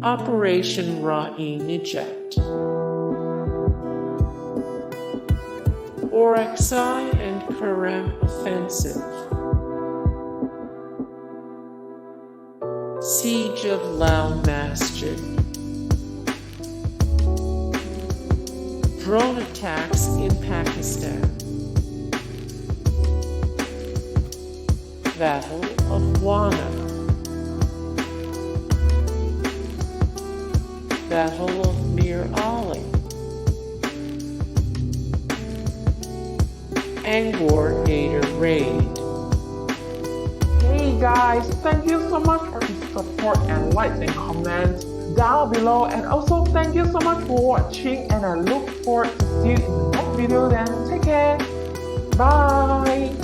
Operation Rah-e-Nijat, Orakzai and Kurram offensive, Siege of Lal Masjid, drone attacks in Pakistan, Battle of Wana, Battle of Mir Ali, Angoor Ada raid. Hey guys, thank you so much for the support and likes and comments down below, and also thank you so much for watching, and I look forward to see you in the next video. Then take care, bye.